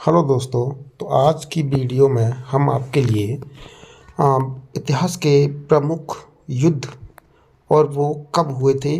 Hello दोस्तों। तो आज की वीडियो में हम आपके लिए इतिहास के प्रमुख युद्ध और वो कब हुए थे,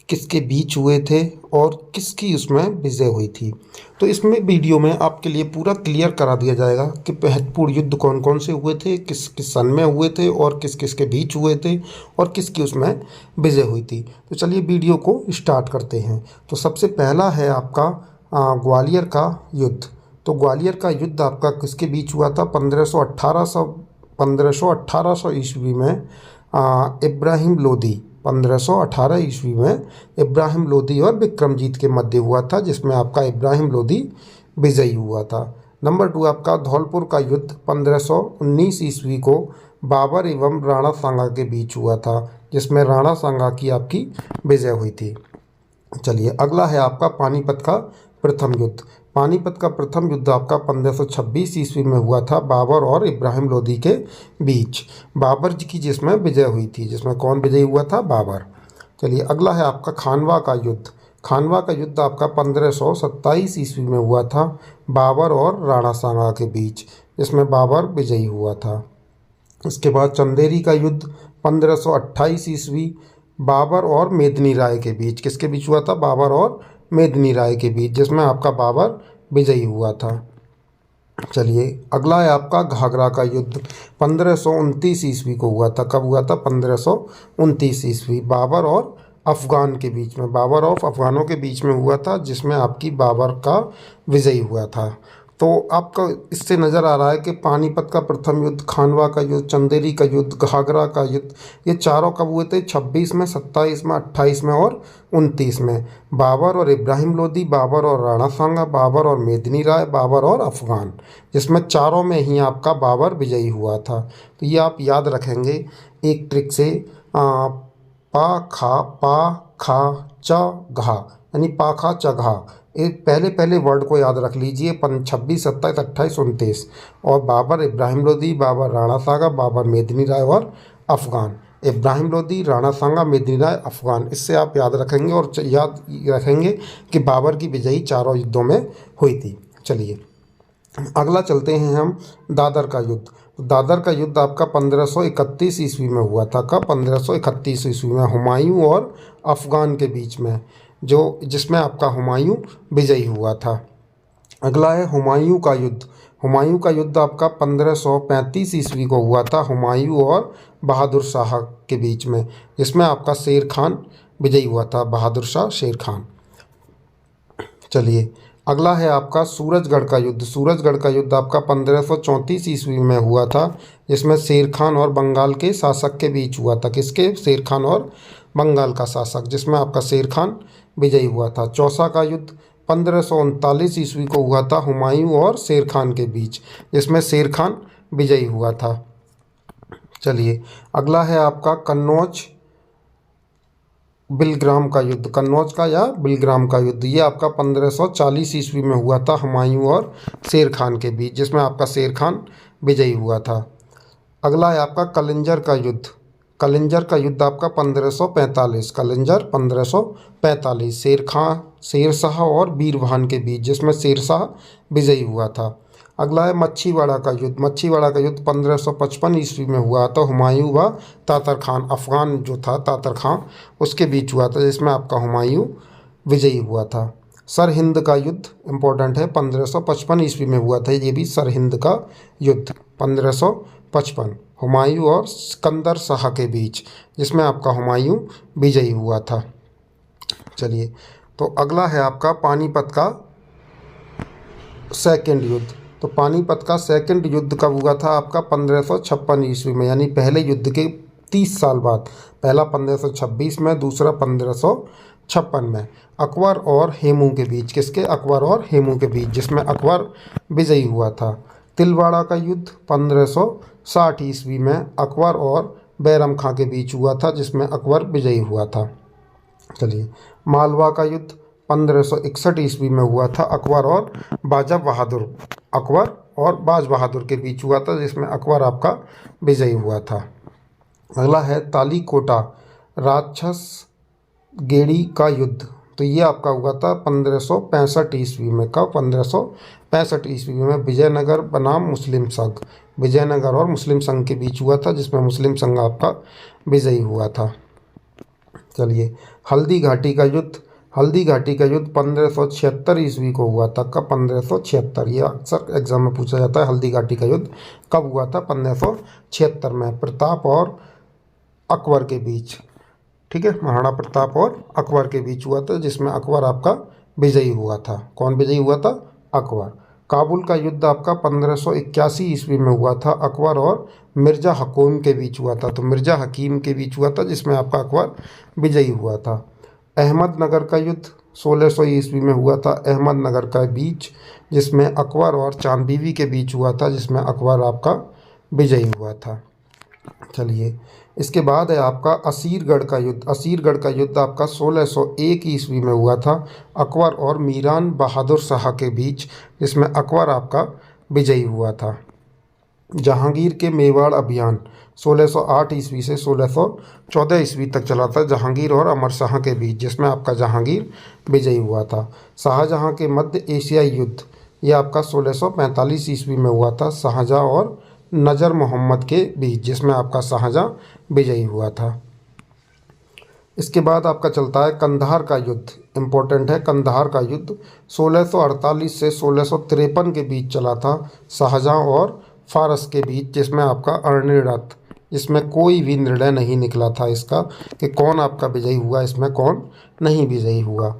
किसके बीच हुए थे और किसकी उसमें विजय हुई थी। तो इसमें वीडियो में आपके लिए पूरा क्लियर करा दिया जाएगा कि महत्वपूर्ण युद्ध कौन कौन से हुए थे, किस किस सन में हुए थे और किस किस के बीच हुए थे और किसकी उसमें विजय हुई थी। तो चलिए वीडियो को स्टार्ट करते हैं। तो सबसे पहला है आपका ग्वालियर का युद्ध। तो ग्वालियर का युद्ध आपका किसके बीच हुआ था? 1518 ईस्वी में इब्राहिम लोदी 1518 ईस्वी में इब्राहिम लोदी और विक्रमजीत के मध्य हुआ था, जिसमें आपका इब्राहिम लोदी विजयी हुआ था। नंबर 2 आपका धौलपुर का युद्ध 1519 ईस्वी को बाबर एवं राणा सांगा के बीच हुआ था, जिसमें राणा सांगा की आपकी विजय हुई थी। चलिए अगला है आपका पानीपत का प्रथम युद्ध। पानीपत का प्रथम युद्ध आपका 1526 ईस्वी में हुआ था बाबर और इब्राहिम लोदी के बीच। बाबर जी की जिसमें विजय हुई थी, जिसमें कौन विजयी हुआ था? बाबर। चलिए अगला है आपका खानवा का युद्ध। खानवा का युद्ध आपका 1527 ईस्वी में हुआ था बाबर और राणा सांगा के बीच, जिसमें बाबर विजयी हुआ था। इसके बाद चंदेरी का युद्ध 1528 ईस्वी बाबर और मेदिनी राय के बीच। किसके बीच हुआ था? बाबर और मेदिनी राय के बीच, जिसमें आपका बाबर विजयी हुआ था। चलिए अगला है आपका घाघरा का युद्ध 1529 ईस्वी को हुआ था। कब हुआ था? 1529 ईस्वी बाबर और अफ़गान के बीच में, बाबर और अफ़गानों के बीच में हुआ था, जिसमें आपकी बाबर का विजयी हुआ था। तो आपका इससे नज़र आ रहा है कि पानीपत का प्रथम युद्ध, खानवा का युद्ध, चंदेरी का युद्ध, घाघरा का युद्ध, ये चारों कब हुए थे? 26 में, 27 में, 28 में और 29 में। बाबर और इब्राहिम लोदी, बाबर और राणा सांगा, बाबर और मेदिनी राय, बाबर और अफ़गान, जिसमें चारों में ही आपका बाबर विजयी हुआ था। तो ये आप याद रखेंगे एक ट्रिक से, पा खा च घा, यानी पाखा चघा। एक पहले पहले वर्ड को याद रख लीजिए, 26, 27, 28, 29। और बाबर इब्राहिम लोदी, बाबर राणा सांगा, बाबर मेदिनी राय और अफ़गान। इब्राहिम लोदी, राणा सांगा, मेदिनी राय, अफ़गान, इससे आप याद रखेंगे और याद रखेंगे कि बाबर की विजयी चारों युद्धों में हुई थी। चलिए अगला चलते हैं हम दादर का युद्ध। दादर का युद्ध आपका 1531 ईस्वी में हुआ था। कब? 1531 ईस्वी में, हुमायूं और अफ़गान के बीच में, जिसमें आपका हुमायूं विजयी हुआ था। अगला है हुमायूं का युद्ध। हुमायूं का युद्ध आपका 1535 ईस्वी को हुआ था, हुमायूं और बहादुर शाह के बीच में, जिसमें आपका शेर खान विजयी हुआ था, बहादुर शाह शेर खान। चलिए अगला है आपका सूरजगढ़ का युद्ध। सूरजगढ़ का युद्ध आपका 1534 ईस्वी में हुआ था, जिसमें शेर खान और बंगाल के शासक के बीच हुआ था। किसके? शेर खान और बंगाल का शासक, जिसमें आपका शेर खान विजयी हुआ था। चौसा का युद्ध 1539 ईस्वी को हुआ था, हुमायूं और शेर खान के बीच, जिसमें शेर खान विजयी हुआ था। चलिए अगला है आपका कन्नौज बिलग्राम का युद्ध। कन्नौज का या बिलग्राम का युद्ध, ये आपका 1540 ईस्वी में हुआ था, हुमायूं और शेर खान के बीच, जिसमें आपका शेर खान विजयी हुआ था। अगला है आपका कलिंजर का युद्ध। कलिंजर का युद्ध आपका 1545, कलिंजर 1545, शेर शाह और बीरभान के बीच, जिसमें शेर शाह विजयी हुआ था। अगला है मच्छीवाड़ा का युद्ध। मच्छीवाड़ा का युद्ध 1555 ईस्वी में हुआ था, हुमायूं व तातर खान, अफ़गान जो था तातर खान, उसके बीच हुआ था, जिसमें आपका हुमायूं विजयी हुआ था। सरहिंद का युद्ध इम्पोर्टेंट है, 1555 ईस्वी में हुआ था, ये भी सरहिंद का युद्ध 1555, हुमायूं और सिकंदर शाह के बीच, जिसमें आपका हुमायूं विजयी हुआ था। चलिए तो अगला है आपका पानीपत का सेकेंड युद्ध। तो पानीपत का सेकंड युद्ध कब हुआ था? आपका 1556 ईस्वी में, यानी पहले युद्ध के 30 साल बाद। पहला 1526 में, दूसरा 1556 में, अकबर और हेमू के बीच। किसके? अकबर और हेमू के बीच, जिसमें अकबर विजयी हुआ था। तिलवाड़ा का युद्ध 1560 ईस्वी में अकबर और बैरम खां के बीच हुआ था, जिसमें अकबर विजयी हुआ था। चलिए मालवा का युद्ध 1561 ईस्वी में हुआ था, अकबर और बाज बहादुर के बीच हुआ था, जिसमें अकबर आपका विजयी हुआ था। अगला है तालीकोटा राक्षस गेड़ी का युद्ध। तो ये आपका हुआ था 1565 ईस्वी में। कब? 65 ईस्वी में विजयनगर बनाम मुस्लिम संघ, विजयनगर और मुस्लिम संघ के बीच हुआ था, जिसमें मुस्लिम संघ आपका विजयी हुआ था। चलिए, हल्दी घाटी का युद्ध, हल्दी घाटी का युद्ध 1576 ईस्वी को हुआ था। कब? 1576। ये अक्सर एग्जाम में पूछा जाता है, हल्दी घाटी का युद्ध कब हुआ था? 1576 में, प्रताप और अकबर के बीच। ठीक है, महाराणा प्रताप और अकबर के बीच हुआ था, जिसमें अकबर आपका विजयी हुआ था। कौन विजयी हुआ था? अकबर। काबुल का युद्ध आपका 1581 ईस्वी में हुआ था, अकबर और मिर्ज़ा हकीम के बीच हुआ था। तो मिर्ज़ा हकीम के बीच हुआ था, जिसमें आपका अकबर विजयी हुआ था। अहमदनगर का युद्ध 1600 ईस्वी में हुआ था, अहमदनगर का बीच, जिसमें अकबर और चांद बीवी के बीच हुआ था, जिसमें अकबर आपका विजयी हुआ था। चलिए, इसके बाद है आपका असीरगढ़ का युद्ध। असीरगढ़ का युद्ध आपका 1601 ईस्वी में हुआ था, अकबर और मीरान बहादुर शाह के बीच, जिसमें अकबर आपका विजयी हुआ था। जहांगीर के मेवाड़ अभियान 1608 ईस्वी से 1614 ईस्वी तक चला था, जहांगीर और अमर शाह के बीच, जिसमें आपका जहांगीर विजयी हुआ था। शाहजहां के मध्य एशियाई युद्ध, यह आपका 1645 ईस्वी में हुआ था, शाहजहां और नजर मोहम्मद के बीच, जिसमें आपका शाहजहां विजयी हुआ था। इसके बाद आपका चलता है कंधार का युद्ध, इम्पोर्टेंट है। कंधार का युद्ध 1648 से 1653 के बीच चला था, शाहजहां और फारस के बीच, जिसमें आपका अनिर्णित, जिसमें कोई भी निर्णय नहीं निकला था इसका कि कौन आपका विजयी हुआ, इसमें कौन नहीं विजयी हुआ।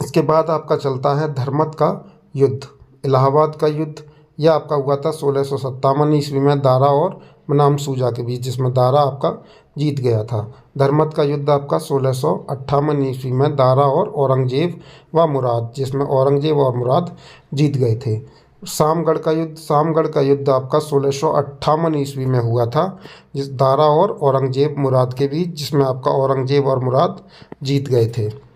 इसके बाद आपका चलता है धर्मत का युद्ध, इलाहाबाद का युद्ध। यह आपका हुआ था 1657 ईस्वी में दारा और बनाम सूजा के बीच, जिसमें दारा आपका जीत गया था। धर्मत का युद्ध आपका 1658 ईस्वी में दारा और औरंगजेब व मुराद, जिसमें औरंगजेब और मुराद जीत गए थे। शामगढ़ का युद्ध, शामगढ़ का युद्ध आपका 1658 ईस्वी में हुआ था, जिस दारा और औरंगजेब मुराद के बीच, जिसमें आपका औरंगजेब और मुराद जीत गए थे।